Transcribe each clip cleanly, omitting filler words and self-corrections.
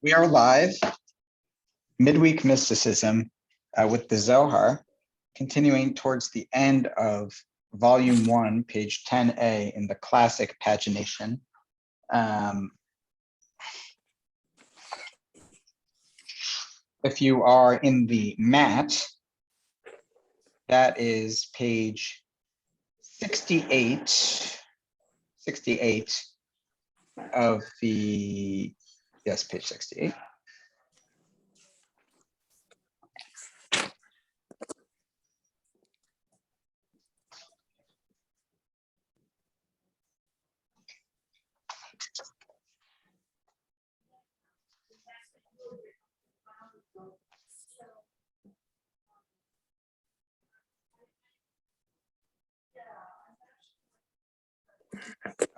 We are live, midweek mysticism with the Zohar, continuing towards the end of volume 1, page 10a in the classic pagination. If you are in the mat, that is page 68 of the, yes, page 68.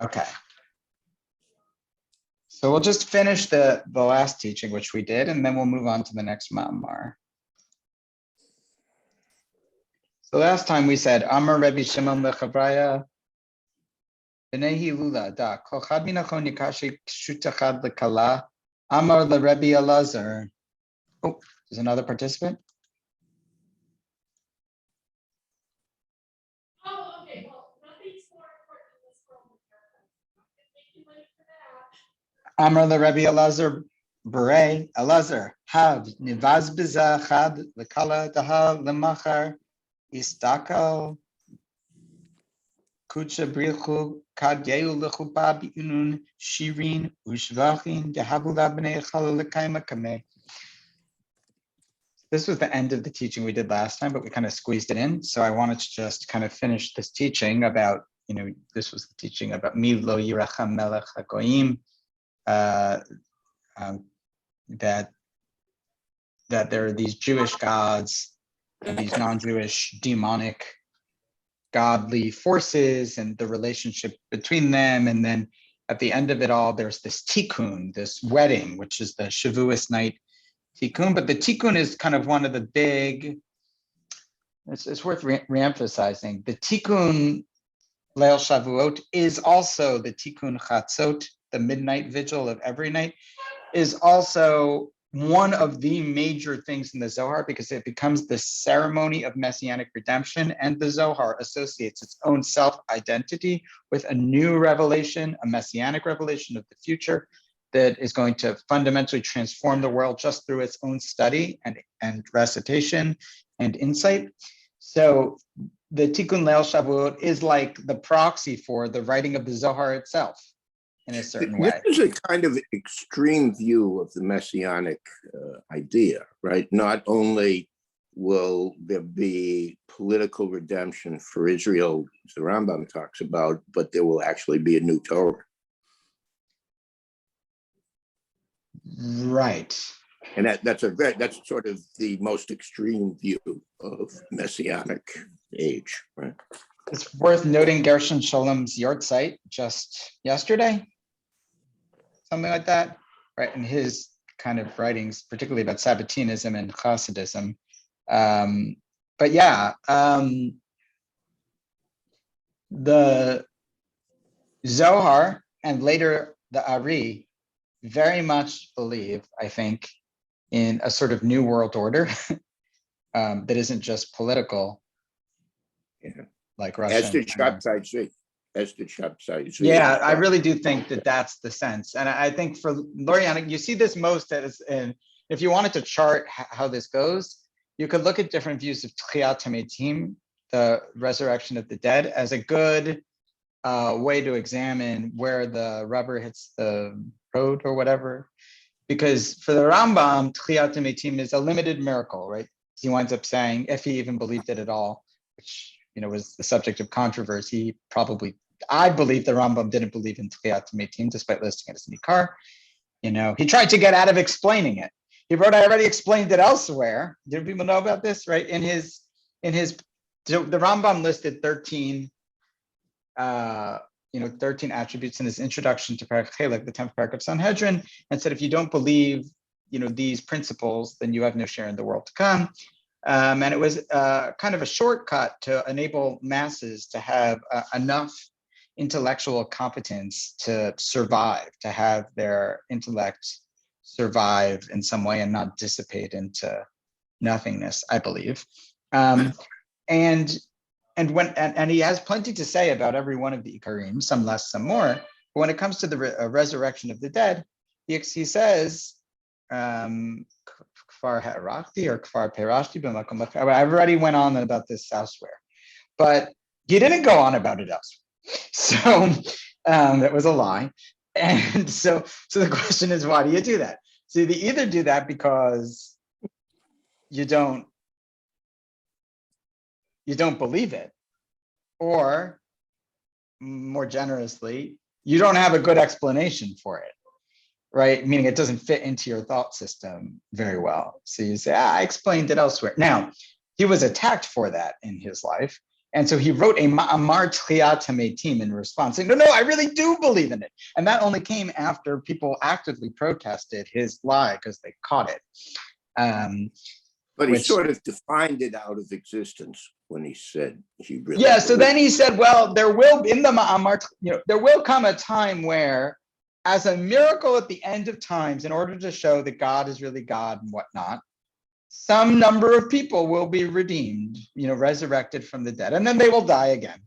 Okay. So we'll just finish the last teaching, which we did, and then we'll move on to the next Ma'amar. So last time we said, Amar Rebbe Shimon leChavraya, B'nei Hilula da, Kol chad minachon yikashi kshut echad lekala, Amar leRebbe Elazar. Oh, there's another participant. Oh, okay. Well, nothing's more important in this world than your friends. For that. Amar leRebbe Elazar B'rei Elazar Hav Nivaz Biza Chad lekala Daha Lemachar Istakal Kucha Brichu Kad Yeu Lechupa Bi'unun Shirin Ushvachin Dehavula B'nei Chala Lekaima Kameh. This was the end of the teaching we did last time, but we kind of squeezed it in. So I wanted to just kind of finish this teaching about, this was the teaching about Mi Lo Yiracham Melech HaGoyim, that there are these Jewish gods and these non-Jewish demonic godly forces and the relationship between them. And then at the end of it all, there's this tikkun, this wedding, which is the Shavuos night tikkun. But the tikkun is kind of one of the big, it's worth reemphasizing. The tikkun Leil Shavuot is also the tikkun Chatzot, the midnight vigil of every night, is also one of the major things in the Zohar because it becomes the ceremony of messianic redemption, and the Zohar associates its own self-identity with a new revelation, a messianic revelation of the future that is going to fundamentally transform the world just through its own study and recitation and insight. So the Tikkun Leil Shavuot is like the proxy for the writing of the Zohar itself in a certain way. This is a kind of extreme view of the messianic idea, right? Not only will there be political redemption for Israel, as the Rambam talks about, but there will actually be a new Torah. Right. And that's sort of the most extreme view of messianic age, right? It's worth noting Gershon Sholom's Yortzeit just yesterday, something like that, right? In his kind of writings, particularly about Sabbatinism and Hasidism. But yeah, the Zohar and later the Ari very much believe, I think, in a sort of new world order that isn't just political, like Russia. As did Shabtai Zvi. Yeah, I really do think that that's the sense. And I think for Loriana, you see this most as in, if you wanted to chart how this goes, you could look at different views of Tchiyat HaMetim, the resurrection of the dead, as a good way to examine where the rubber hits the road or whatever. Because for the Rambam, Tchiyat HaMetim is a limited miracle, right? He winds up saying, if he even believed it at all, which was the subject of controversy. I believe the Rambam didn't believe in Tchiyat HaMetim, despite listing it as Nikar. He tried to get out of explaining it. He wrote, I already explained it elsewhere. Did people know about this, right? The Rambam listed 13 attributes in his introduction to Perek Chelek, the 10th parak of Sanhedrin, and said, if you don't believe, these principles, then you have no share in the world to come. And it was kind of a shortcut to enable masses to have enough intellectual competence to survive, to have their intellect survive in some way and not dissipate into nothingness, I believe. And he has plenty to say about every one of the Ikarim, some less, some more. But when it comes to the resurrection of the dead, he says, Kfar Harachti or Kfar Perashti b'makom achar. I've already went on about this elsewhere, but he didn't go on about it elsewhere. So that was a lie. And so the question is, why do you do that? So you either do that because you don't believe it, or more generously, you don't have a good explanation for it, right? Meaning it doesn't fit into your thought system very well. So you say, I explained it elsewhere. Now, he was attacked for that in his life. And so he wrote a Ma'amar Tchiyat HaMetim in response, saying, no, I really do believe in it. And that only came after people actively protested his lie because they caught it. But he sort of defined it out of existence when he said he really. Yeah, so then he said, well, there will, in the Ma'amar, there will come a time where, as a miracle at the end of times, in order to show that God is really God and whatnot, some number of people will be redeemed, resurrected from the dead, and then they will die again.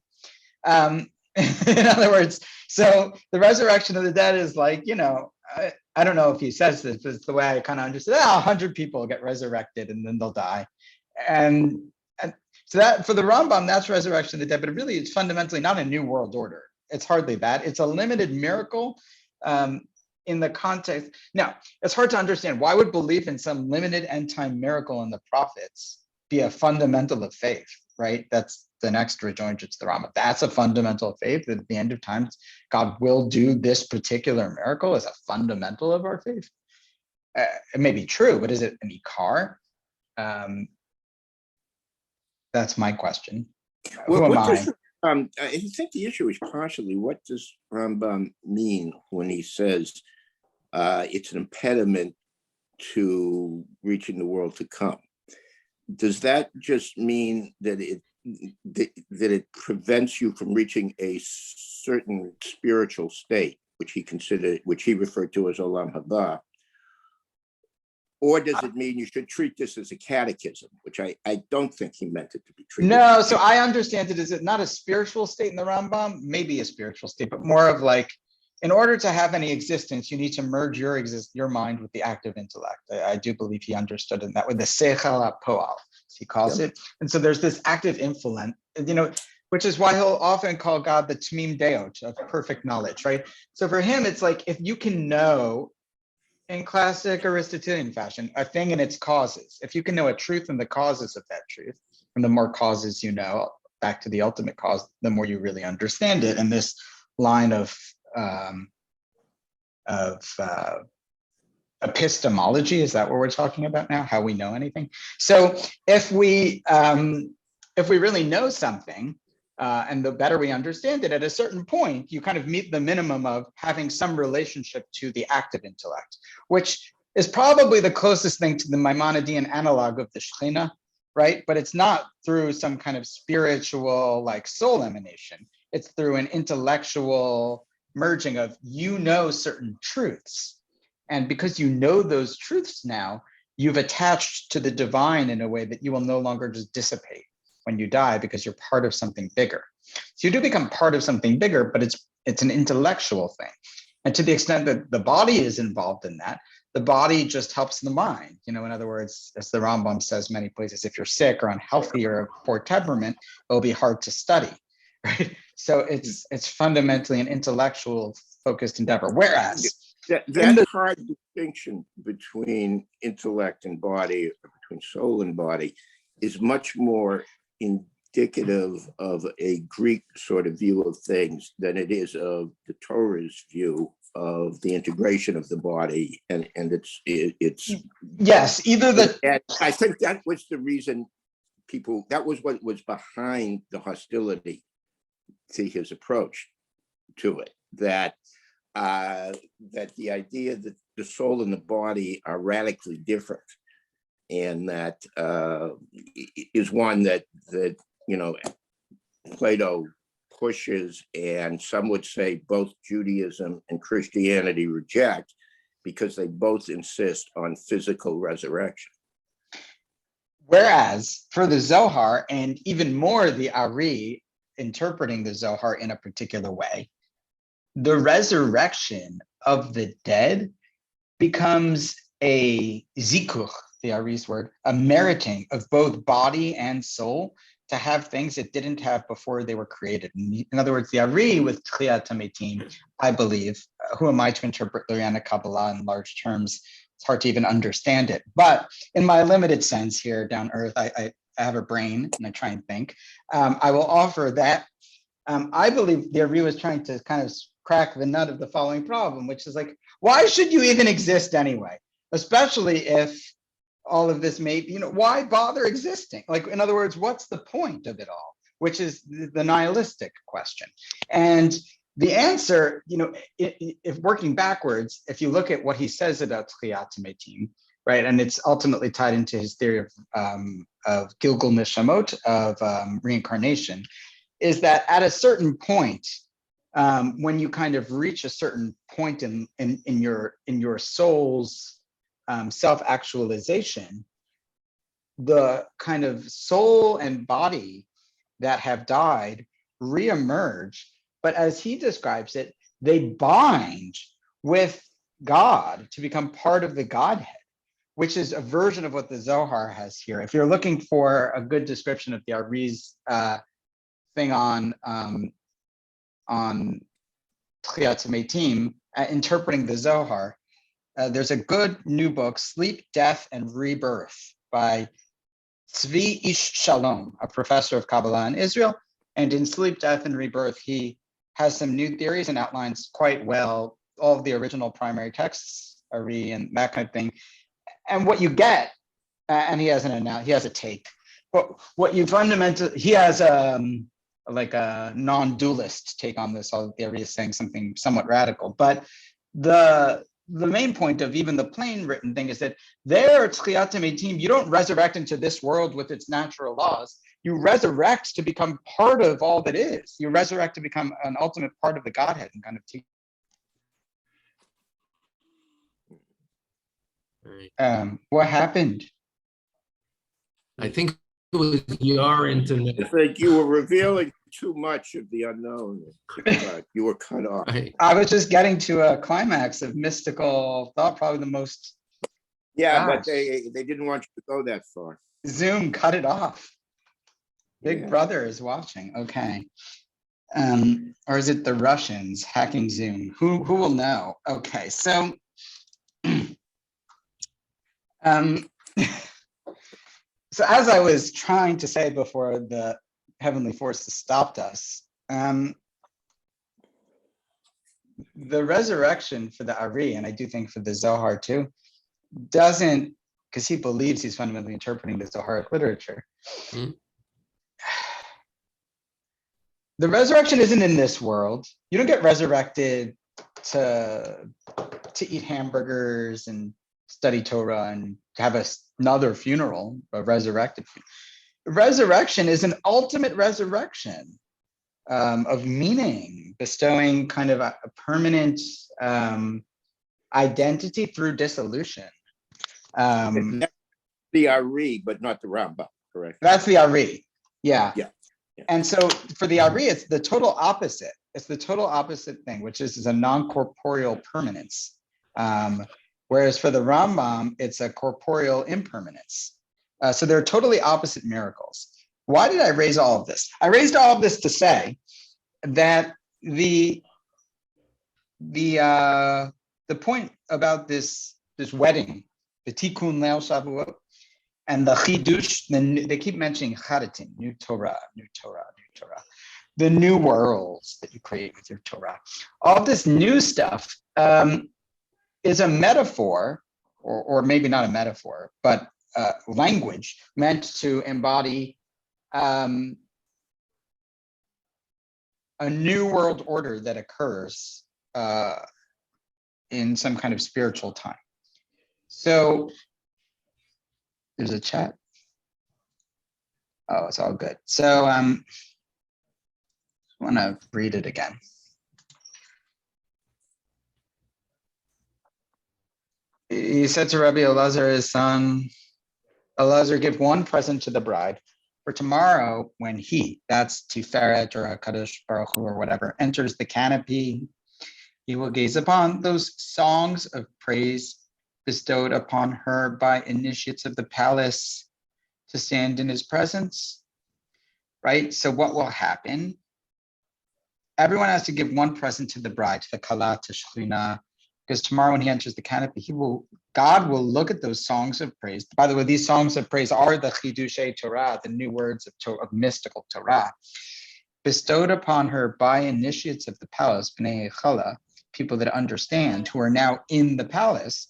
In other words, so the resurrection of the dead is like, I don't know if he says this, but it's the way I kind of understood. 100 people get resurrected and then they'll die. And so that for the Rambam, that's resurrection of the dead, but really it's fundamentally not a new world order. It's hardly that. It's a limited miracle in the context. Now, it's hard to understand. Why would belief in some limited end time miracle in the prophets be a fundamental of faith, right? That's the next rejoinder to the Rambam. That's a fundamental of faith, that at the end of times, God will do this particular miracle as a fundamental of our faith. It may be true, but is it an ikar? That's my question. Well, Who am I? I think the issue is partially, what does Rambam mean when he says it's an impediment to reaching the world to come? Does that just mean that it prevents you from reaching a certain spiritual state, which he referred to as Olam Haba? Or does it mean you should treat this as a catechism, which I don't think he meant it to be treated? No, so I understand it as not a spiritual state in the Rambam, maybe a spiritual state, but more of like, in order to have any existence, you need to merge your mind with the active intellect. I do believe he understood in that with the seichel hapoal, he calls it. And so there's this active influence, which is why he'll often call God the Tmim Deot, of perfect knowledge, right? So for him, it's like, if you can know, in classic Aristotelian fashion, a thing and its causes, if you can know a truth and the causes of that truth, and the more causes you know, back to the ultimate cause, the more you really understand it. And this line of epistemology, is that what we're talking about now? How we know anything? So if we really know something, and the better we understand it, at a certain point, you kind of meet the minimum of having some relationship to the active intellect, which is probably the closest thing to the Maimonidean analog of the Shekhinah, right? But it's not through some kind of spiritual, like soul emanation. It's through an intellectual merging of, certain truths. And because you know those truths now, you've attached to the divine in a way that you will no longer just dissipate when you die, because you're part of something bigger. So you do become part of something bigger, but it's an intellectual thing. And to the extent that the body is involved in that, the body just helps the mind. In other words, as the Rambam says many places, if you're sick or unhealthy or a poor temperament, it'll be hard to study, right? So it's fundamentally an intellectual focused endeavor. Whereas that hard distinction between intellect and body, or between soul and body, is much more indicative of a Greek sort of view of things than it is of the Torah's view of the integration of the body. And it's yes, either the. And I think that was the reason that was what was behind the hostility to his approach to it, that the idea that the soul and the body are radically different, and that is one that Plato pushes, and some would say both Judaism and Christianity reject, because they both insist on physical resurrection. Whereas for the Zohar, and even more the Ari interpreting the Zohar in a particular way, the resurrection of the dead becomes a zikur, the Ari's word, a meriting of both body and soul to have things it didn't have before they were created. In other words, the Ari with Tchiyat HaMetim, I believe, who am I to interpret Lurianic Kabbalah in large terms? It's hard to even understand it. But in my limited sense here down earth, I have a brain and I try and think. I will offer that I believe the Ari was trying to kind of crack the nut of the following problem, which is like, why should you even exist anyway? Especially if all of this may, why bother existing? Like, in other words, what's the point of it all? Which is the nihilistic question. And the answer, if working backwards, if you look at what he says about Tchiyat HaMetim, right, and it's ultimately tied into his theory of Gilgul Neshamot, of reincarnation, is that at a certain point, when you kind of reach a certain point in your soul's self-actualization, the kind of soul and body that have died reemerge. But as he describes it, they bind with God to become part of the Godhead, which is a version of what the Zohar has here. If you're looking for a good description of the Ari's thing on Tchiyat HaMetim, interpreting the Zohar, there's a good new book, Sleep, Death, and Rebirth by Tzvi Ish Shalom, a professor of Kabbalah in Israel. And in Sleep, Death, and Rebirth, he has some new theories and outlines quite well all of the original primary texts, Ari, and that kind of thing. And what you get, and he has a take, but what you fundamentally, he has like a non-dualist take on this. All the Ari is saying something somewhat radical, but the main point of even the plain written thing is that there at Tchiyat HaMetim, you don't resurrect into this world with its natural laws. You resurrect to become part of all that is. You resurrect to become an ultimate part of the Godhead and kind of take. What happened? I think it was your internet. I think you were revealing too much of the unknown. You were cut off. Right. I was just getting to a climax of mystical thought, probably the most. Yeah, Gosh. but they didn't want you to go that far. Zoom cut it off. Big Yeah. Brother is watching. Okay. Or is it the Russians hacking Zoom? Who will know? Okay, so so as I was trying to say before the heavenly forces stopped us, the resurrection for the Ari, and I do think for the Zohar too, doesn't, because he believes he's fundamentally interpreting the Zoharic literature. Mm. The resurrection isn't in this world. You don't get resurrected to eat hamburgers and study Torah and have another funeral, a resurrected funeral. Resurrection is an ultimate resurrection of meaning, bestowing kind of a permanent identity through dissolution. The Ari, but not the Rambam, correct? That's the Ari. Yeah. Yeah. And so for the Ari, it's the total opposite. It's the total opposite thing, which is a non-corporeal permanence. Whereas for the Rambam, it's a corporeal impermanence. So they're totally opposite miracles. Why did I raise all of this? I raised all of this to say that the point about this wedding, the Tikkun Leil Shavuot, and the Chidush, they keep mentioning Charatim, new Torah, new Torah, new Torah, the new worlds that you create with your Torah. All this new stuff is a metaphor, or maybe not a metaphor, but language meant to embody a new world order that occurs in some kind of spiritual time. So there's a chat. Oh, it's all good. So I want to read it again. He said to Rabbi Elazar, his son, Elazar, give one present to the bride. For tomorrow, when he, that's Tiferet or HaKadosh Baruch Hu or whatever, enters the canopy, he will gaze upon those songs of praise bestowed upon her by initiates of the palace to stand in his presence, right? So what will happen? Everyone has to give one present to the bride, to the Kala, to Shekhinah, because tomorrow when he enters the canopy, God will look at those songs of praise. By the way, these songs of praise are the Chidushei Torah, the new words of mystical Torah, bestowed upon her by initiates of the palace, Bnei Chala, people that understand, who are now in the palace,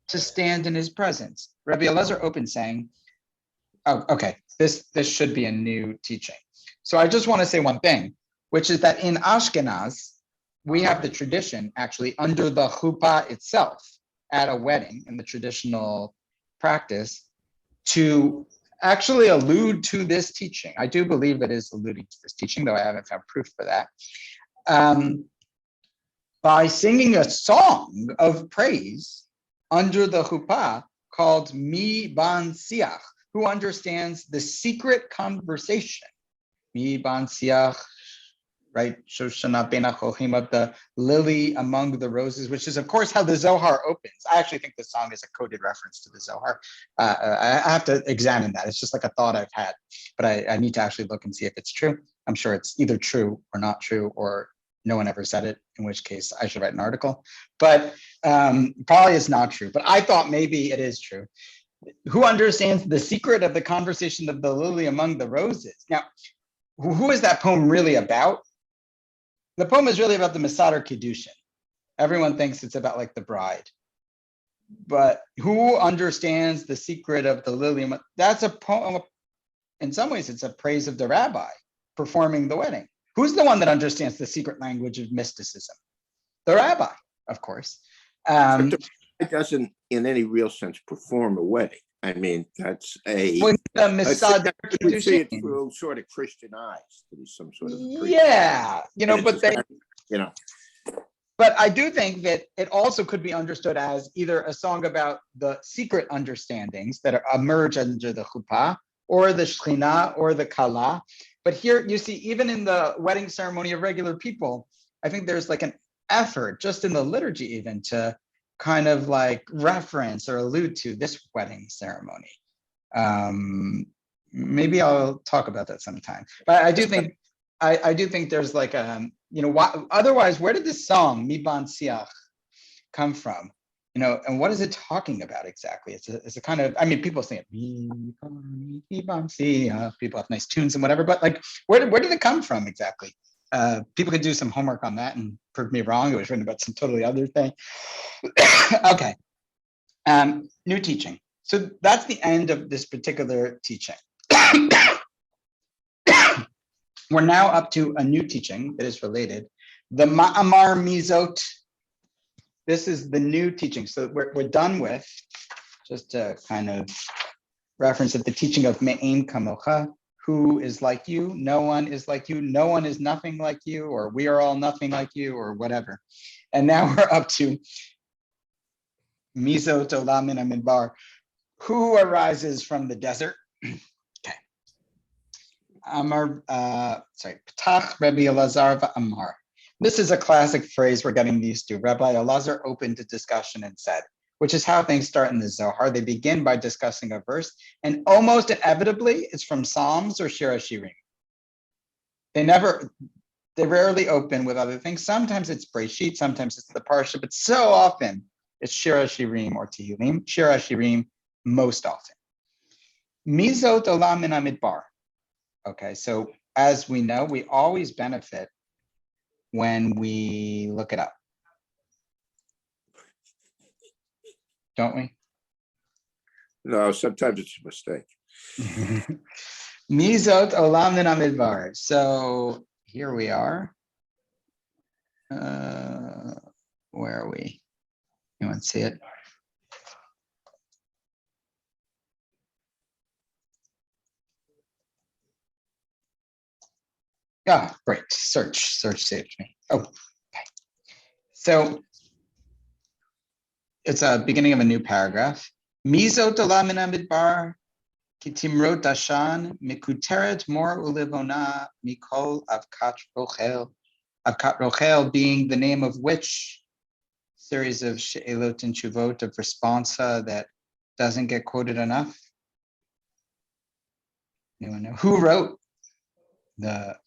to stand in his presence. Rabbi Elazar opened saying, oh, okay, this should be a new teaching. So I just want to say one thing, which is that in Ashkenaz, we have the tradition actually under the chuppah itself at a wedding in the traditional practice to actually allude to this teaching. I do believe it is alluding to this teaching, though I haven't found proof for that. By singing a song of praise under the chuppah called Mi Ban Siach, who understands the secret conversation. Mi Ban Siach, right? Shoshana Ben HaChochim, of the lily among the roses, which is, of course, how the Zohar opens. I actually think the song is a coded reference to the Zohar. I have to examine that. It's just like a thought I've had, but I need to actually look and see if it's true. I'm sure it's either true or not true, or no one ever said it, in which case I should write an article. But probably it's not true. But I thought maybe it is true. Who understands the secret of the conversation of the lily among the roses? Now, who is that poem really about? The poem is really about the Mesader Kiddushin. Everyone thinks it's about like the bride. But who understands the secret of the lily? That's a poem. In some ways, it's a praise of the rabbi performing the wedding. Who's the one that understands the secret language of mysticism? The rabbi, of course. It doesn't, in any real sense, perform a wedding. I mean, that's a. Well, the Mesader We see it Kiddushin. through sort of Christian eyes. To be some sort of a priest. Yeah, but they. But I do think that it also could be understood as either a song about the secret understandings that emerge under the chuppah, or the Shekhinah, or the Kala. But here you see, even in the wedding ceremony of regular people, I think there's like an effort, just in the liturgy even, to kind of like reference or allude to this wedding ceremony. Maybe I'll talk about that sometime. But I do think there's like otherwise, where did this song Mi Ban Siach come from? And what is it talking about exactly? It's a kind of, I mean, people sing it, Mi Ban Siach, people have nice tunes and whatever, but like, where did it come from exactly? People could do some homework on that and prove me wrong. It was written about some totally other thing. Okay. New teaching. So that's the end of this particular teaching. We're now up to a new teaching that is related. The Ma'amar Mizot. This is the new teaching. So we're done with, just to kind of reference it, the teaching of Me'ein Kamocha. Who is like you? No one is like you. No one is nothing like you, or we are all nothing like you, or whatever. And now we're up to Mizot Olam Min HaMidbar. Who arises from the desert? Okay. Ptach Rabbi Elazar v'amar. This is a classic phrase we're getting used to. Rabbi Elazar opened a discussion and said, which is how things start in the Zohar. They begin by discussing a verse, and almost inevitably it's from Psalms or Shir HaShirim. They rarely open with other things. Sometimes it's Breshit, sometimes it's the Parsha, but so often it's Shir HaShirim or Tehillim. Shir HaShirim most often. Mizot Olam Min HaMidbar. Okay, so as we know, we always benefit when we look it up. Don't we? No, sometimes it's a mistake. Mizot Olam Min HaMidbar. So here we are. Where are we? You want to see it? Ah, great. Search saved me. Oh, okay. So it's a beginning of a new paragraph. Mizot olam min hamidbar kitimrot dashan mikuteret mor ulivona mikol avkat rochel. Avkat rochel being the name of which series of she'elot and shuvot of responsa that doesn't get quoted enough. Anyone know who wrote the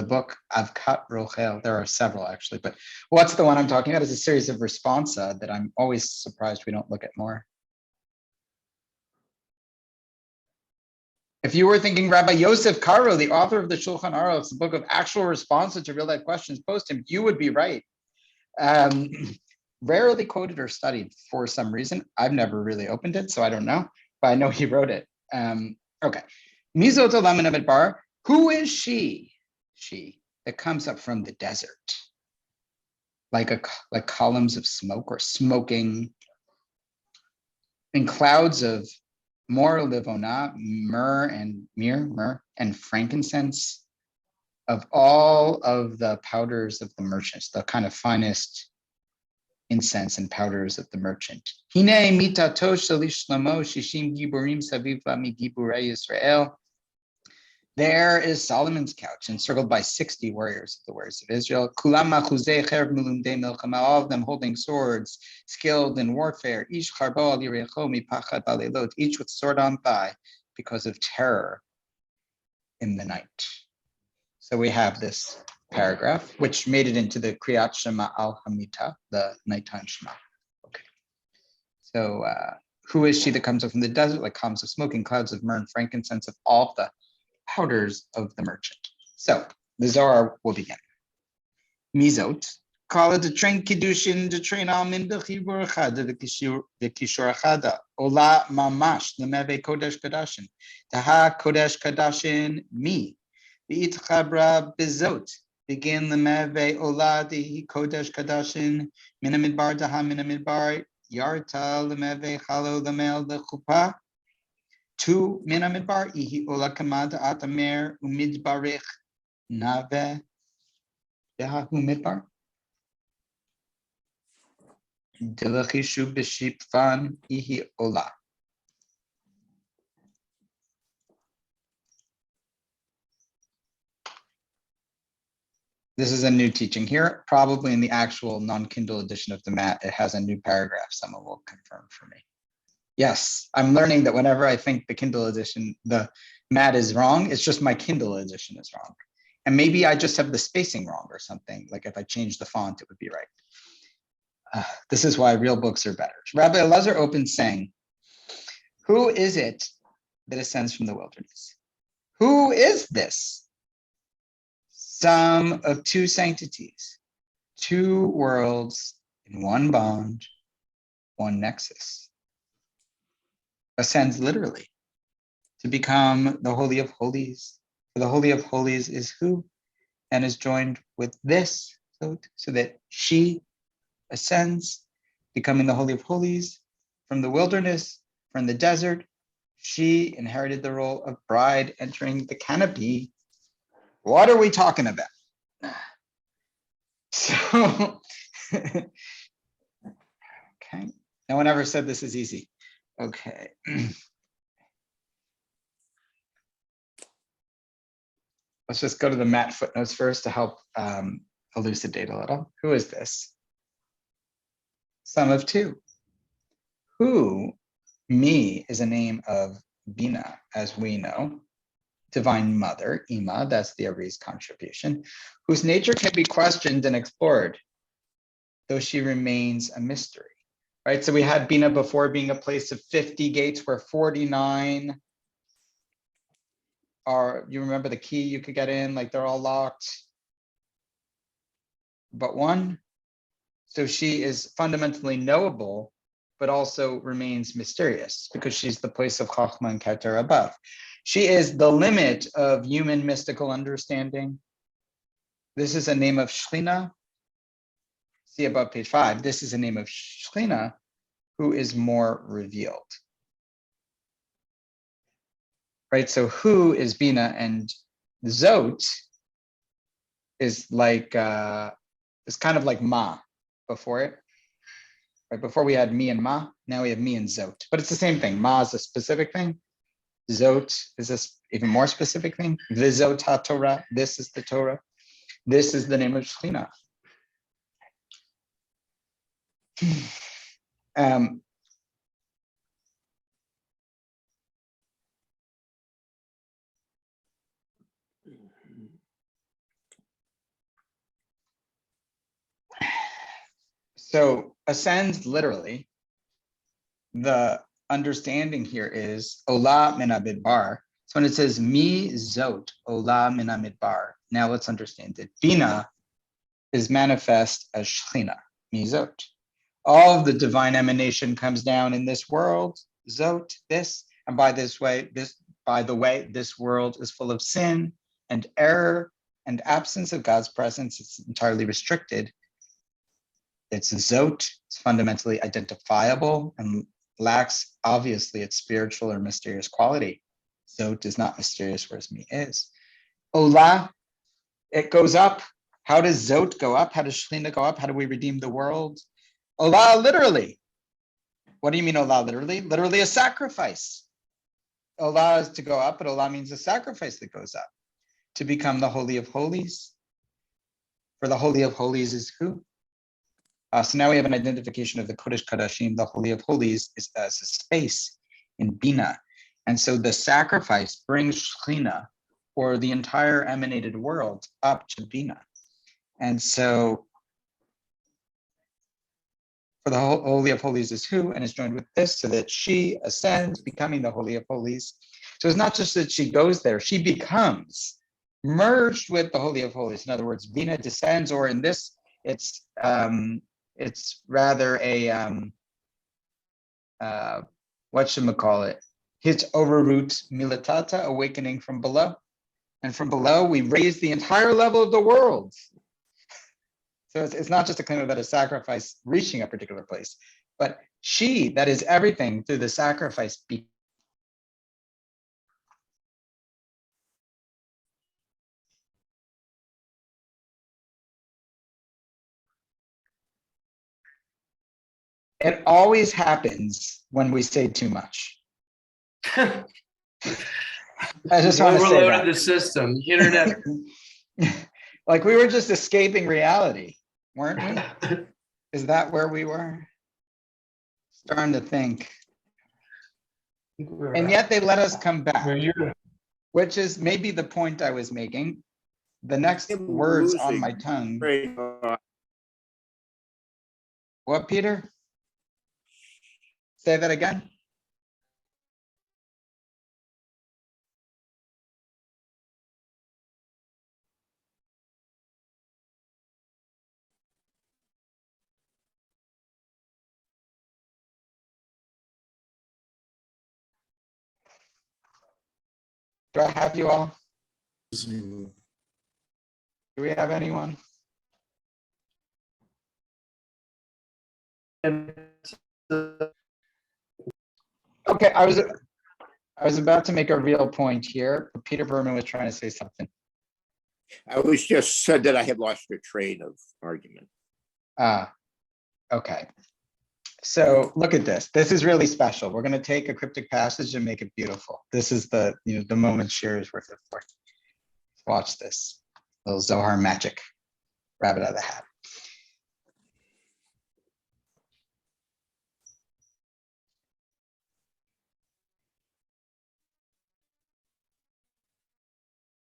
book Avkat Rochel? There are several actually, but what's the one I'm talking about is a series of responsa that I'm always surprised we don't look at more. If you were thinking Rabbi Yosef Karo, the author of the Shulchan Aruch, the book of actual responses to real life questions post him, you would be right. Rarely quoted or studied for some reason. I've never really opened it, so I don't know, but I know he wrote it. Okay. Mizot olam min hamidbar. Who is she? She that comes up from the desert, like columns of smoke or smoking in clouds of mor livona, myrrh and frankincense, of all of the powders of the merchants, the kind of finest incense and powders of the merchant. Hine mitato shalish shlomo shishim giburim saviv migiburei Yisrael. There is Solomon's couch, encircled by 60 warriors of the warriors of Israel. Kulam machuzei cherv milumdei milchama, all of them holding swords, skilled in warfare. Ish charbo al yirecho mipachad balelot, each with sword on thigh, because of terror in the night. So we have this paragraph, which made it into the Kriyat Shema al Hamita, the nighttime Shema. Okay. So who is she that comes up from the desert, like columns of smoke and clouds of myrrh and frankincense, of all the powders of the merchant? So the Zohar will begin. Mizot, kala to train kiddushin, to train almin, the chibur chada, the kishor chada, ola mamash, the meve kodesh kadashin, taha kodesh kadashin, mi, the itchabra bizot, begin the meve ola, the kodesh kadashin, minamidbar, taha minamidbar, yarta, the meve chalo, the mel, the chuppah, Tu minamidbar ihi ola kamada atamer umidbarich nave dehahu midbar dilachishu b'shipvan ihi ola. This is a new teaching here. Probably in the actual non-Kindle edition of the mat, it has a new paragraph. Someone will confirm for me. Yes, I'm learning that whenever I think the Kindle edition, the mat is wrong, it's just my Kindle edition is wrong. And maybe I just have the spacing wrong or something. Like if I change the font, it would be right. This is why real books are better. Rabbi Elazar opens saying, who is it that ascends from the wilderness? Who is this? Sum of two sanctities, two worlds in one bond, one nexus. Ascends literally to become the Holy of Holies. For the Holy of Holies is who? And is joined with this, so that she ascends, becoming the Holy of Holies from the wilderness, from the desert. She inherited the role of bride entering the canopy. What are we talking about? So, okay. No one ever said this is easy. Okay. Let's just go to the mat footnotes first to help elucidate a little. Who is this? Sum of two. Who, me, is a name of Bina, as we know. Divine Mother, Ima, that's the Ari's contribution, whose nature can be questioned and explored, though she remains a mystery. Right, so we had Bina before being a place of 50 gates where 49 are, you remember the key you could get in, like they're all locked, but one. So she is fundamentally knowable, but also remains mysterious because she's the place of Chachma and Keter above. She is the limit of human mystical understanding. This is a name of Shekhinah. See above page 5, this is a name of Shekhinah who is more revealed. Right, so who is Bina, and Zot is like, is kind of like Ma before it. Right, before we had me and ma, now we have me and Zot, but it's the same thing. Ma is a specific thing. Zot is this even more specific thing. Vizot HaTorah, this is the Torah. This is the name of Shekhinah. So ascends literally, the understanding here is Ola min hamidbar. So when it says mi zot Ola min hamidbar, now let's understand it. Bina is manifest as Shekhinah, mi zot. All of the divine emanation comes down in this world, zot, this, and by the way, this world is full of sin and error and absence of God's presence. It's entirely restricted. It's zot, it's fundamentally identifiable and lacks, obviously, its spiritual or mysterious quality. Zot is not mysterious, whereas mi is. Ola, it goes up. How does Zot go up? How does Shekhinah go up? How do we redeem the world? Ola, literally. What do you mean Ola, literally? Literally a sacrifice. Ola is to go up, but Ola means a sacrifice that goes up. To become the Holy of Holies. For the Holy of Holies is who? So now we have an identification of the Kodesh Kodashim, the Holy of Holies, is as a space in Bina. And so the sacrifice brings Shekhinah, or the entire emanated world, up to Bina. And so for the Holy of Holies is who, and is joined with this, so that she ascends, becoming the Holy of Holies. So it's not just that she goes there, she becomes merged with the Holy of Holies. In other words, Bina descends, or in this, it's rather a whatchamacallit, hits overroot militata, awakening from below. And from below, we raise the entire level of the world. So it's not just a claim about a sacrifice reaching a particular place, but she, that is everything through the sacrifice. It always happens when we say too much. I just want to say Overloaded that. the system, internet. Like we were just escaping reality, weren't we? Is that where we were? Starting to think. And yet they let us come back, which is maybe the point I was making. The next I'm words on losing my tongue. train of- What, Peter? Say that again. Do I have you all? Do we have anyone? Okay, I was about to make a real point here, but Peter Berman was trying to say something. I was just said that I had lost your train of argument. Okay. So look at this. This is really special. We're going to take a cryptic passage and make it beautiful. This is the moment Shir is worth it for. Watch this. Little Zohar magic. Rabbit out of the hat.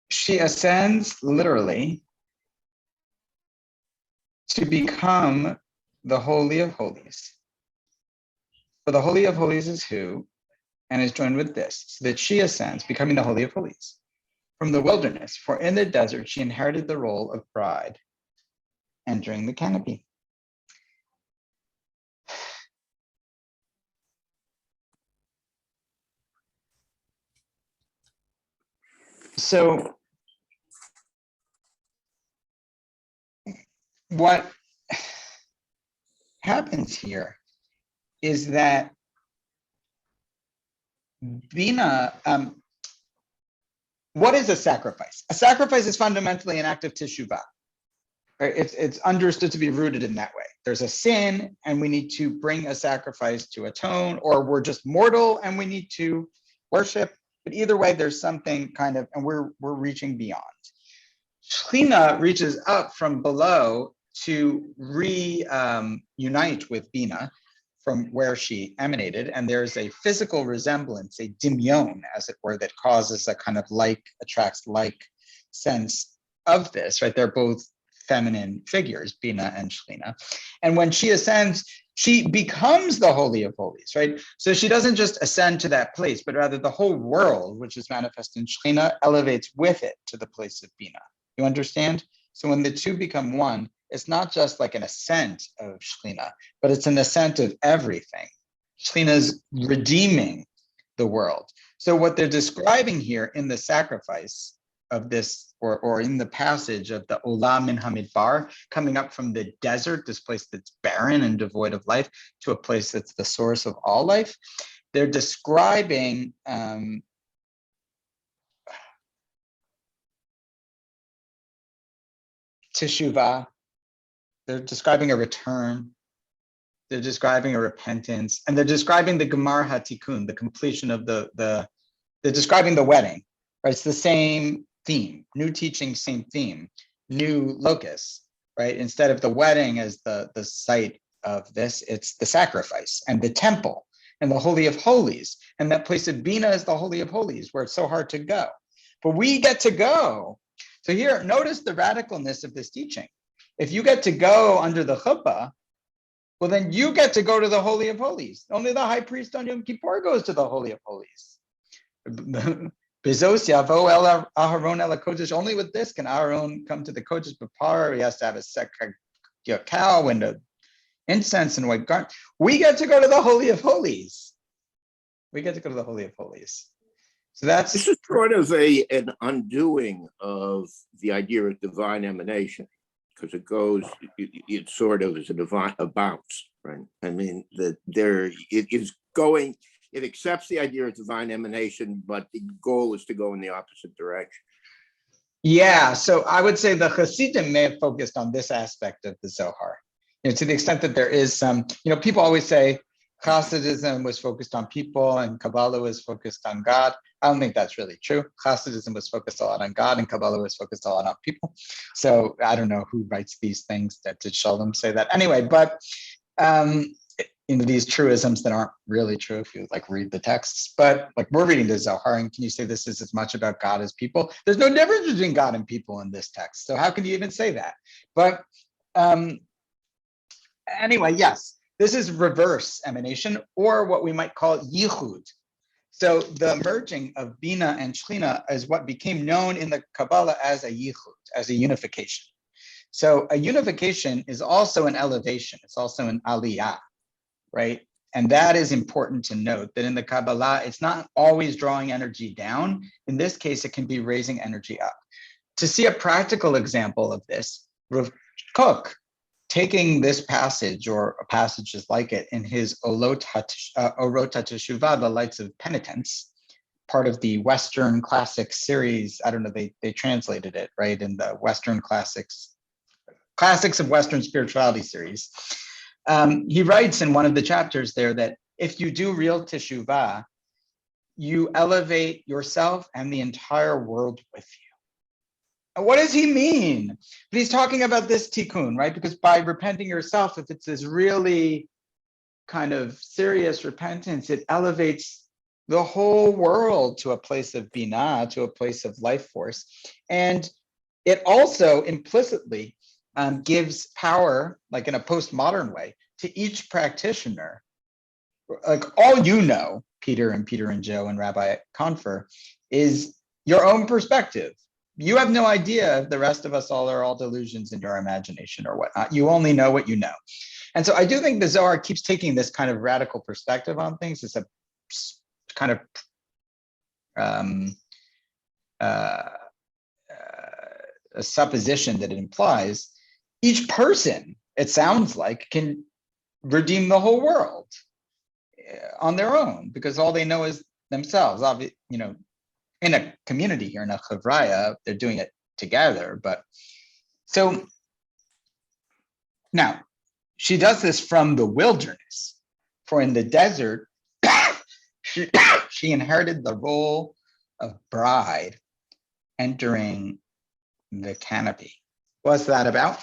She ascends literally to become the Holy of Holies. For the Holy of Holies is who, and is joined with this, so that she ascends, becoming the Holy of Holies from the wilderness. For in the desert, she inherited the role of bride, entering the canopy. So what happens here is that Bina, what is a sacrifice? A sacrifice is fundamentally an act of teshuvah. right? It's understood to be rooted in that way. There's a sin and we need to bring a sacrifice to atone, or we're just mortal and we need to worship. But either way, there's something kind of, and we're reaching beyond. Shekhinah reaches up from below to reunite with Bina from where she emanated, and there's a physical resemblance, a dimyon, as it were, that causes a kind of like attracts like sense of this, right? They're both feminine figures, Bina and Shekhinah. And when she ascends, she becomes the Holy of Holies, right? So she doesn't just ascend to that place, but rather the whole world, which is manifest in Shekhinah, elevates with it to the place of Bina. You understand? So when the two become one, it's not just like an ascent of Shekhinah, but it's an ascent of everything. Shekhinah is redeeming the world. So what they're describing here in the sacrifice of this, or in the passage of the Olam min Hamidbar, coming up from the desert, this place that's barren and devoid of life, to a place that's the source of all life, they're describing teshuvah. They're describing a return. They're describing a repentance, and they're describing the Gemar HaTikun, the completion of they're describing the wedding, right? It's the same theme, new teaching, same theme, new locus, right? Instead of the wedding as the site of this, it's the sacrifice and the temple and the Holy of Holies. And that place of Bina is the Holy of Holies, where it's so hard to go. But we get to go. So here, notice the radicalness of this teaching. If you get to go under the chuppah, well, then you get to go to the Holy of Holies. Only the high priest on Yom Kippur goes to the Holy of Holies. Bezos yavo el Aharon el kodesh. Only with this can Aharon come to the kodesh b'par. He has to have a cow and a incense and white garment. We get to go to the Holy of Holies. We get to go to the Holy of Holies. So that's This is sort of an undoing of the idea of divine emanation, because it sort of is a bounce, right? I mean, that it is going, it accepts the idea of divine emanation, but the goal is to go in the opposite direction. Yeah, so I would say the Hasidim may have focused on this aspect of the Zohar, to the extent that there is some, people always say Hasidism was focused on people and Kabbalah was focused on God. I don't think that's really true. Hasidism was focused a lot on God and Kabbalah was focused a lot on people. So I don't know who writes these things. That did Shalom say that? Anyway, but these truisms that aren't really true if you read the texts, but we're reading the Zohar, and can you say this is as much about God as people? There's no difference between God and people in this text. So how can you even say that? But anyway, yes, this is reverse emanation, or what we might call yichud. So the merging of Bina and Shekhinah is what became known in the Kabbalah as a yichud, as a unification. So a unification is also an elevation. It's also an aliyah, right? And that is important to note, that in the Kabbalah, it's not always drawing energy down. In this case, it can be raising energy up. To see a practical example of this, Rav Kook, taking this passage or passages like it in his Orot HaTeshuvah, the Lights of Penitence, part of the Western Classics series. I don't know, they translated it, right, in the Western Classics of Western Spirituality series. He writes in one of the chapters there that if you do real teshuvah, you elevate yourself and the entire world with you. And what does he mean? But he's talking about this tikkun, right? Because by repenting yourself, if it's this really kind of serious repentance, it elevates the whole world to a place of binah, to a place of life force. And it also implicitly gives power, in a postmodern way, to each practitioner. All you know, Peter and Joe and Rabbi Confer, is your own perspective. You have no idea if the rest of us all are all delusions in your imagination or whatnot. You only know what you know. And so I do think the Zohar keeps taking this kind of radical perspective on things. It's a kind of a supposition that it implies each person, it sounds like, can redeem the whole world on their own, because all they know is themselves. In a community here, in a chavraya, they're doing it together. But so Now, she does this from the wilderness, for in the desert, she, she inherited the role of bride entering the canopy. What's that about?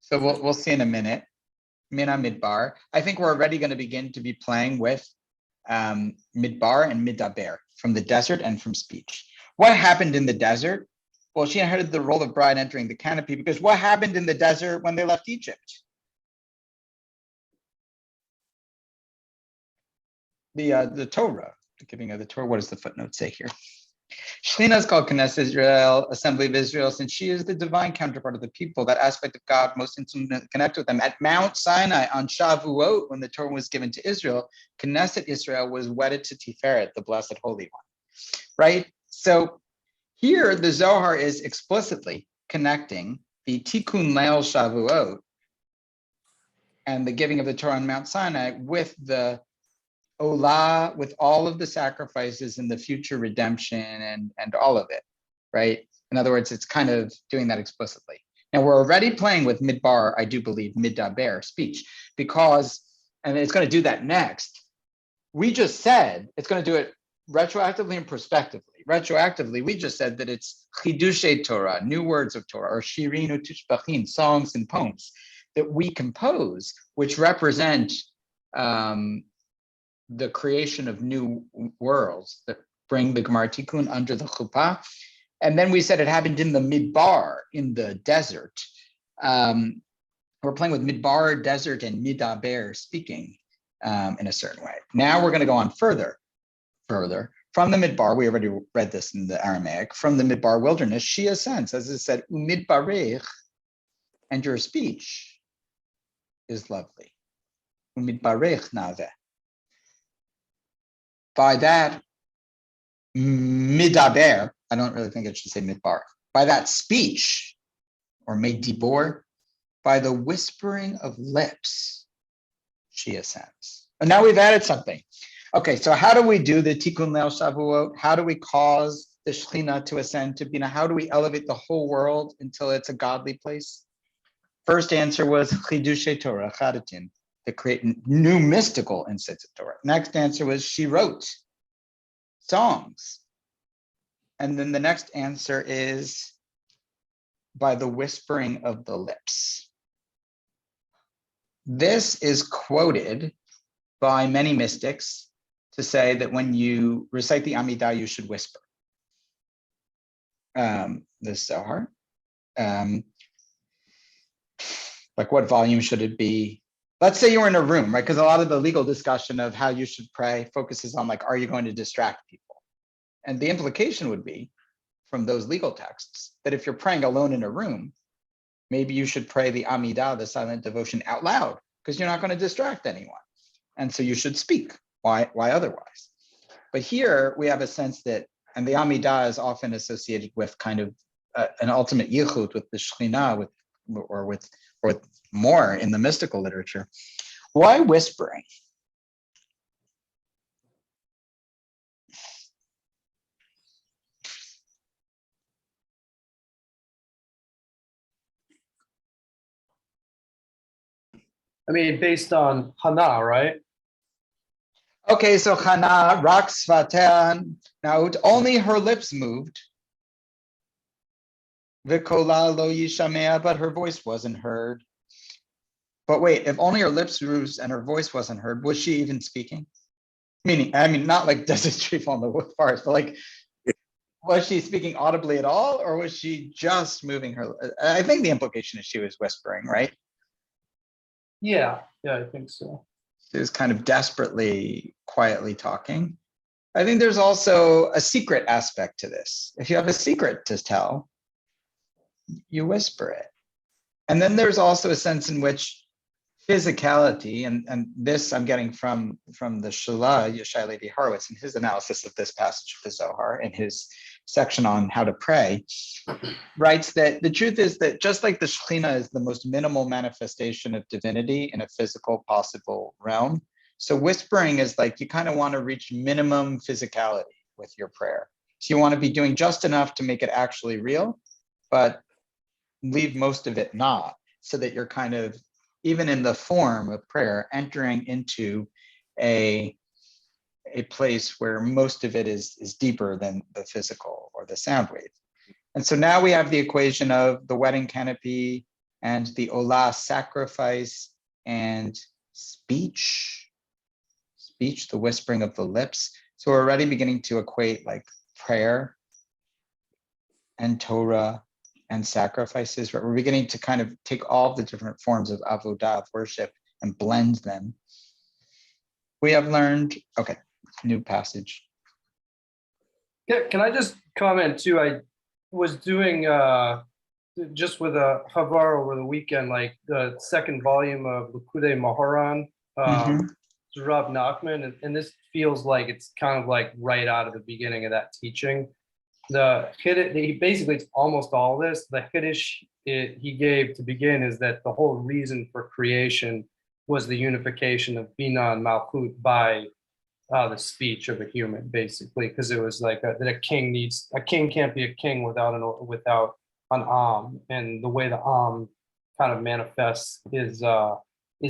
So we'll see in a minute. Mina Midbar. I think we're already going to begin to be playing with Midbar and Midaber from the desert and from speech. What happened in the desert? Well, she inherited the role of bride entering the canopy because what happened in the desert when they left Egypt? The Torah, the giving of the Torah. What does the footnote say here? Shekhinah is called Knesset Israel, Assembly of Israel, since she is the divine counterpart of the people, that aspect of God most intimately connected with them. At Mount Sinai on Shavuot, when the Torah was given to Israel, Knesset Israel was wedded to Tiferet, the Blessed Holy One, right? So here the Zohar is explicitly connecting the Tikkun Leil Shavuot and the giving of the Torah on Mount Sinai with the Olah, with all of the sacrifices and the future redemption and all of it, right? In other words, it's kind of doing that explicitly. Now we're already playing with Midbar, I do believe, Midaber, speech, because, and it's going to do that next. We just said it's going to do it retroactively and prospectively. Retroactively, we just said that it's Chidushe Torah, new words of Torah, or Shirin Utushbachim, songs and poems that we compose, which represent the creation of new worlds that bring the Gemara Tikkun under the chuppah. And then we said it happened in the Midbar, in the desert. We're playing with Midbar, desert, and Midaber, speaking in a certain way. Now we're going to go on further. From the Midbar, we already read this in the Aramaic, from the Midbar wilderness, she ascends, as it said, Umidbarech, and your speech is lovely. Umidbarech naveh. By that midaber, I don't really think it should say midbar, by that speech, or medibor, by the whispering of lips, she ascends. And now we've added something. Okay, so how do we do the Tikkun Leil Shavuot? How do we cause the Shekhinah to ascend to Bina? How do we elevate the whole world until it's a godly place? First answer was Chidushe Torah, Chadatin, to create new mystical insights of Torah. Next answer was she wrote songs. And then the next answer is by the whispering of the lips. This is quoted by many mystics to say that when you recite the Amidah, you should whisper. The Zohar. Like what volume should it be? Let's say you're in a room, right? Because a lot of the legal discussion of how you should pray focuses on like, are you going to distract people? And the implication would be from those legal texts that if you're praying alone in a room, maybe you should pray the Amidah, the silent devotion, out loud, because you're not going to distract anyone. And so you should speak. Why otherwise? But here we have a sense that, and the Amidah is often associated with kind of an ultimate yichud with the Shekhinah, with more in the mystical literature. Why whispering? I mean, based on Hana, right? Okay, so Hana, Rak Svatean, now only her lips moved. Vikola lo yishamea, but her voice wasn't heard. But wait, if only her lips moved and her voice wasn't heard, was she even speaking? I mean, not like does a tree fall in the forest, but like, was she speaking audibly at all, or was she just moving her? I think the implication is she was whispering, right? Yeah, I think so. She was kind of desperately, quietly talking. I think there's also a secret aspect to this. If you have a secret to tell, you whisper it. And then there's also a sense in which physicality, and this I'm getting from the Shalah Yeshai Levi Horowitz in his analysis of this passage of the Zohar in his section on how to pray, writes that the truth is that just like the Shekhinah is the most minimal manifestation of divinity in a physical possible realm, so whispering is like you kind of want to reach minimum physicality with your prayer. So you want to be doing just enough to make it actually real, but leave most of it not, so that you're kind of, even in the form of prayer, entering into a place where most of it is deeper than the physical or the sound wave. And so now we have the equation of the wedding canopy and the Olah sacrifice and speech, the whispering of the lips. So we're already beginning to equate like prayer and Torah and sacrifices, right? We're beginning to kind of take all the different forms of avodah, of worship, and blend them. We have learned, okay, new passage. Can I just comment too? I was doing just with a Havar over the weekend, like the second volume of Likutei Moharan, Rav Nachman, and this feels like it's kind of like right out of the beginning of that teaching. The Hiddush, basically it's almost all this. The Hiddush he gave to begin is that the whole reason for creation was the unification of Bina and Malchut by the speech of a human, basically, because it was like that a king can't be a king without an Am, and the way the Am kind of manifests is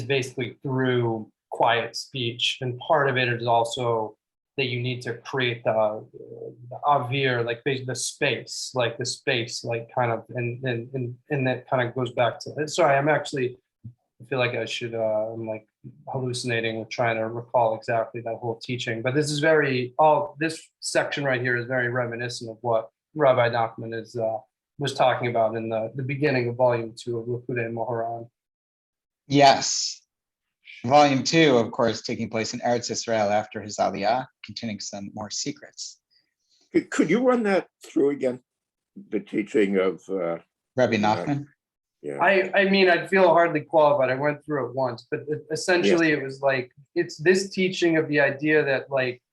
basically through quiet speech, and part of it is also that you need to create the avir, like basically the space, like kind of, and that kind of goes back to. Sorry, I feel like I should. I'm like hallucinating with trying to recall exactly that whole teaching. But this is this section right here is very reminiscent of what Rabbi Nachman was talking about in the beginning of Volume 2 of Likutei Moharan. Yes. Volume 2, of course, taking place in Eretz Israel after his Aliyah, containing some more secrets. Could you run that through again? The teaching of Rabbi Nachman? Yeah. I mean, I'd feel hardly qualified. I went through it once, but essentially it was like, it's this teaching of the idea that like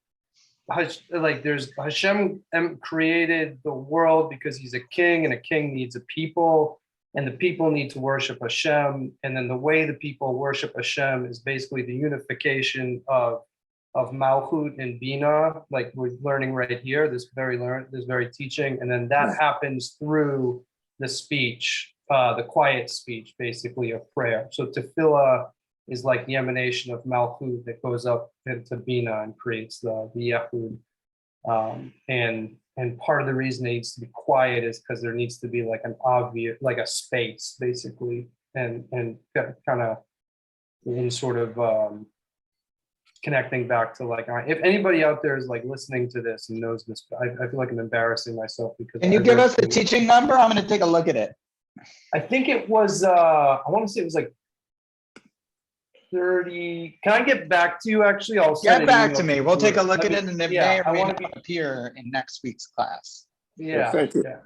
there's Hashem created the world because he's a king, and a king needs a people, and the people need to worship Hashem. And then the way the people worship Hashem is basically the unification of Malchut and Bina, like we're learning right here, this very teaching. And then that happens through the speech, the quiet speech, basically, of prayer. So tefillah is like the emanation of Malchut that goes up into Bina and creates the Yehud. And part of the reason it needs to be quiet is because there needs to be like an obvious, like a space, basically, and kind of in sort of connecting back to like, if anybody out there is like listening to this and knows this, I feel like I'm embarrassing myself because. Can you give us the teaching number? I'm going to take a look at it. I think it was, I want to say it was like 30. Can I get back to you? Actually, I'll get back to me. We'll take a look at it, and it may or may not appear in next week's class. Yeah. Thank you. Yeah.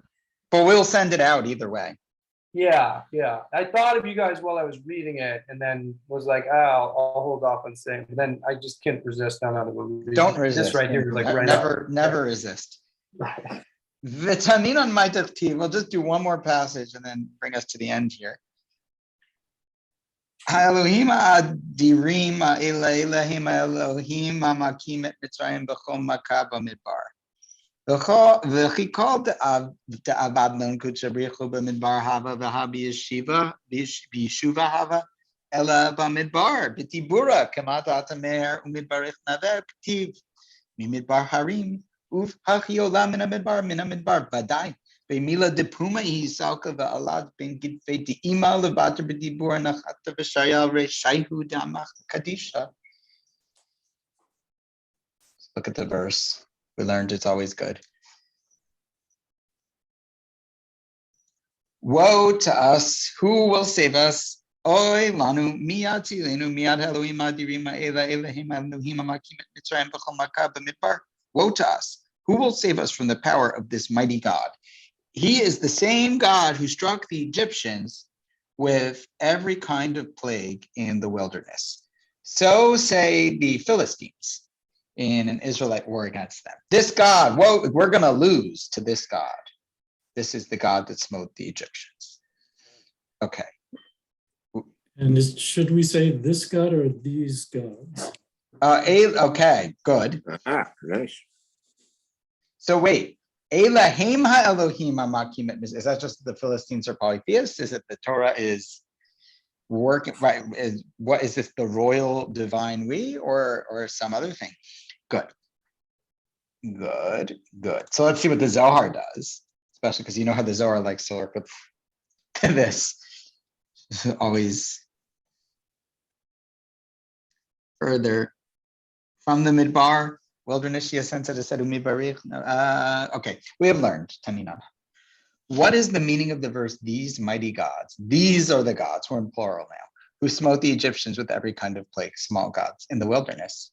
But we'll send it out either way. Yeah. I thought of you guys while I was reading it, and then was like, I'll hold off on saying. But then I just can't resist. Don't resist. This right here is like right never resist. V'tanin on my tachtiv. We'll just do one more passage and then bring us to the end here. Ha'elohim ha'adirim ha'elahim ha'elohim ha'makim et Mitzrayim b'chol makah b'midbar. V'chi kol de'avad l'nkut shabrichu b'midbar hava v'ha b'yeshuva hava ela b'midbar b'tibura kamat atamer u'midbarich naver k'tiv mimidbar harim uf hachi olam min ha'midbar badai. B'mila depuma hisalka v'alad ben gidfei de'ima levater b'dibur nachata v'shayal re'shayhu da'amach kadisha. Look at the verse. We learned it's always good. Woe to us! Who will save us? Oy lanu miyad tzilenu miyad Elohim adirim ha'ela Elohim Elohim ha'makim et Mitzrayim b'chol makah b'midbar. Woe to us! Who will save us from the power of this mighty God? He is the same God who struck the Egyptians with every kind of plague in the wilderness. So say the Philistines in an Israelite war against them. This God, whoa, we're going to lose to this God. This is the God that smote the Egyptians. Okay. And should we say this God or these gods? Okay, good. Ah, nice. So wait, Elohim ha-Elohim ha-makim et Mizrach. Is that just the Philistines are polytheists? Is it the Torah is working, right? What is this, the royal divine we or some other thing? Good. Good. So let's see what the Zohar does, especially because you know how the Zohar likes to work with this. Always further from the Midbar, wilderness, she ascends to said Midbarich. Okay, we have learned, Tanina. What is the meaning of the verse, these mighty gods? These are the gods, we're in plural now, who smote the Egyptians with every kind of plague, small gods, in the wilderness.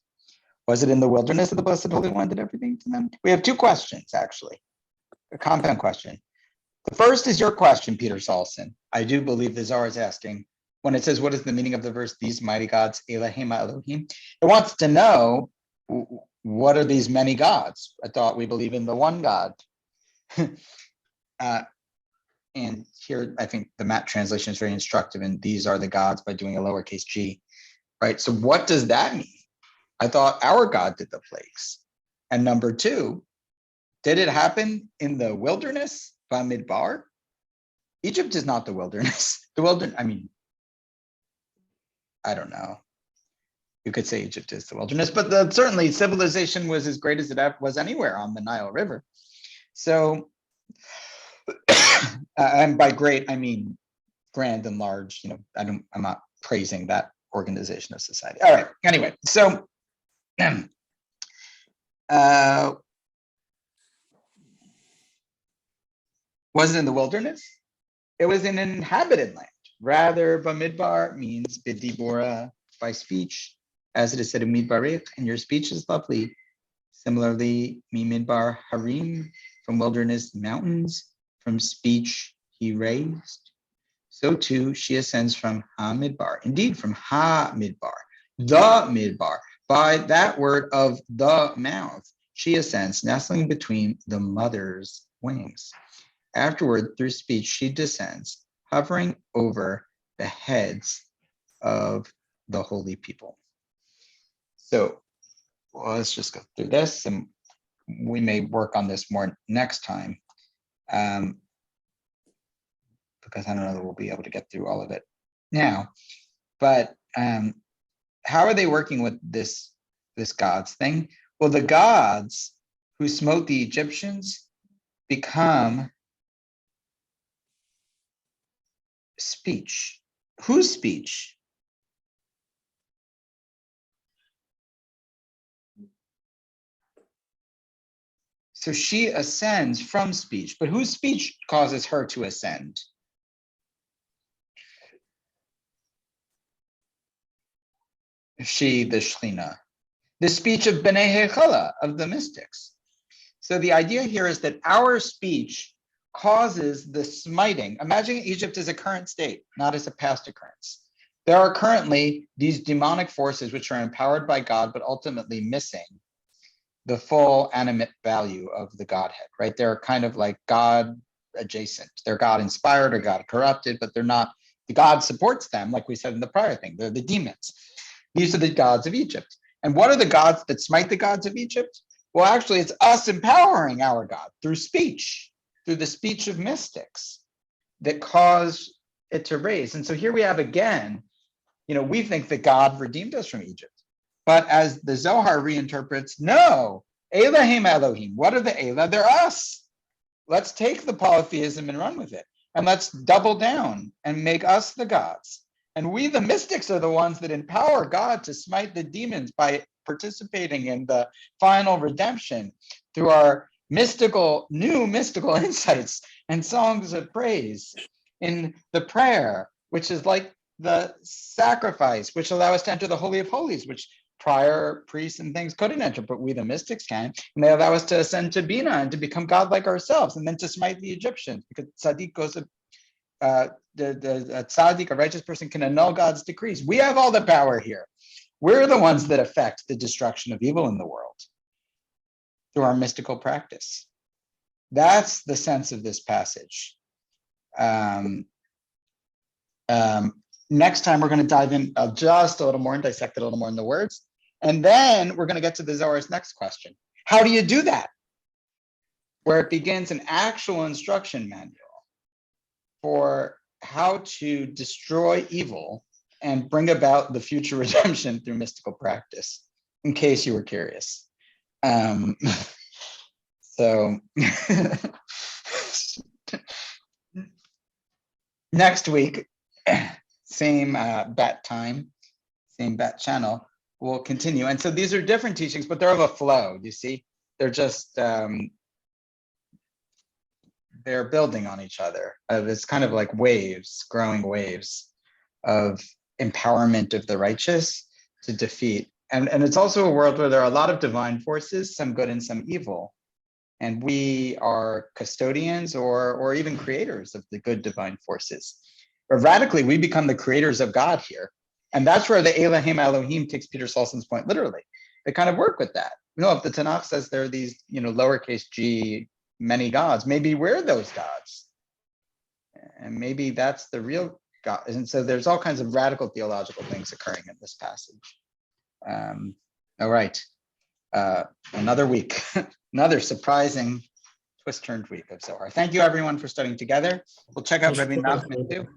Was it in the wilderness that the Blessed Holy One did everything to them? We have two questions, actually. A compound question. The first is your question, Peter Salson. I do believe the Zohar is asking, when it says, what is the meaning of the verse, these mighty gods, Elohim Elohim? It wants to know, what are these many gods? I thought we believe in the one God. And here, I think the Matt translation is very instructive, and these are the gods by doing a lowercase g, right? So what does that mean? I thought our God did the plagues. And number two, did it happen in the wilderness, Bamidbar? Egypt is not the wilderness. The wilderness, I mean, I don't know. You could say Egypt is the wilderness, but certainly civilization was as great as it was anywhere on the Nile River. So, and by great, I mean grand and large. You know, I'm not praising that organization of society. All right. Anyway, so was it in the wilderness? It was in an inhabited land. Rather, Bamidbar means bidibora, by speech, as it is said in Midbarich, and your speech is lovely. Similarly, Midbar Harim, from wilderness mountains, from speech he raised. So too she ascends from Ha-Midbar, indeed from Ha-Midbar, the Midbar. By that word of the mouth, she ascends, nestling between the mother's wings. Afterward, through speech, she descends, hovering over the heads of the holy people. So well, let's just go through this, and we may work on this more next time, because I don't know that we'll be able to get through all of it now. But how are they working with this gods thing? Well, the gods who smote the Egyptians become speech. Whose speech? So she ascends from speech, but whose speech causes her to ascend? She, the Shekhinah. The speech of B'nai Hechala, of the mystics. So the idea here is that our speech causes the smiting. Imagine Egypt as a current state, not as a past occurrence. There are currently these demonic forces which are empowered by God, but ultimately missing the full animate value of the Godhead, right? They're kind of like God adjacent. They're God inspired or God corrupted, but they're not, the God supports them, like we said in the prior thing. They're the demons. These are the gods of Egypt. And what are the gods that smite the gods of Egypt? Well, actually, it's us empowering our God through speech, through the speech of mystics that cause it to raise. And so here we have again, you know, we think that God redeemed us from Egypt. But as the Zohar reinterprets, no, Elohim Elohim. What are the Elah? They're us. Let's take the polytheism and run with it. And let's double down and make us the gods. And we, the mystics, are the ones that empower God to smite the demons by participating in the final redemption through our new mystical insights and songs of praise in the prayer, which is like the sacrifice, which allow us to enter the Holy of Holies, which prior priests and things couldn't enter, but we, the mystics, can. And they allow us to ascend to Bina and to become godlike ourselves, and then to smite the Egyptians, because Tzaddik goes the tzaddik, a righteous person, can annul God's decrees. We have all the power here. We're the ones that affect the destruction of evil in the world through our mystical practice. That's the sense of this passage. Next time, we're going to dive in just a little more and dissect it a little more in the words. And then we're going to get to the Zohar's next question. How do you do that? Where it begins an actual instruction manual for how to destroy evil and bring about the future redemption through mystical practice, in case you were curious. So next week, same bat time, same bat channel, we'll continue. And so these are different teachings, but they're of a flow, you see? They're just, they're building on each other. It's kind of like waves, growing waves of empowerment of the righteous to defeat. And it's also a world where there are a lot of divine forces, some good and some evil. And we are custodians or even creators of the good divine forces. But radically, we become the creators of God here. And that's where the Elohim takes Peter Salson's point literally. They kind of work with that. If the Tanakh says there are these, lowercase g, many gods, maybe we're those gods. And maybe that's the real God. And so there's all kinds of radical theological things occurring in this passage. All right. Another week, another surprising twist-turned week of Zohar. Thank you everyone for studying together. We'll check out Rabbi Nachman too.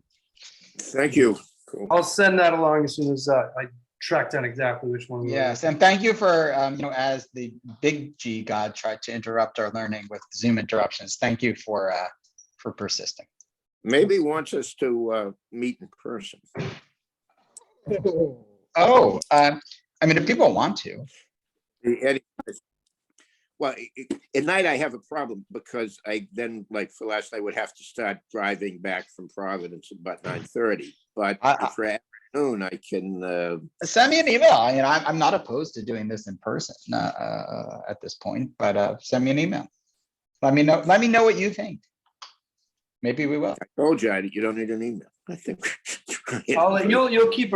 Thank you. Cool. I'll send that along as soon as I track down exactly which one. Yes, and thank you for, as the big G God tried to interrupt our learning with Zoom interruptions. Thank you for persisting. Maybe he wants us to meet in person. Oh, if people want to. Well, at night I have a problem because I then, like for last night, would have to start driving back from Providence at about 9:30. But for afternoon, I can send me an email. I'm not opposed to doing this in person at this point, but send me an email. Let me know. Let me know what you think. Maybe we will. I told you you don't need an email. I think You'll keep a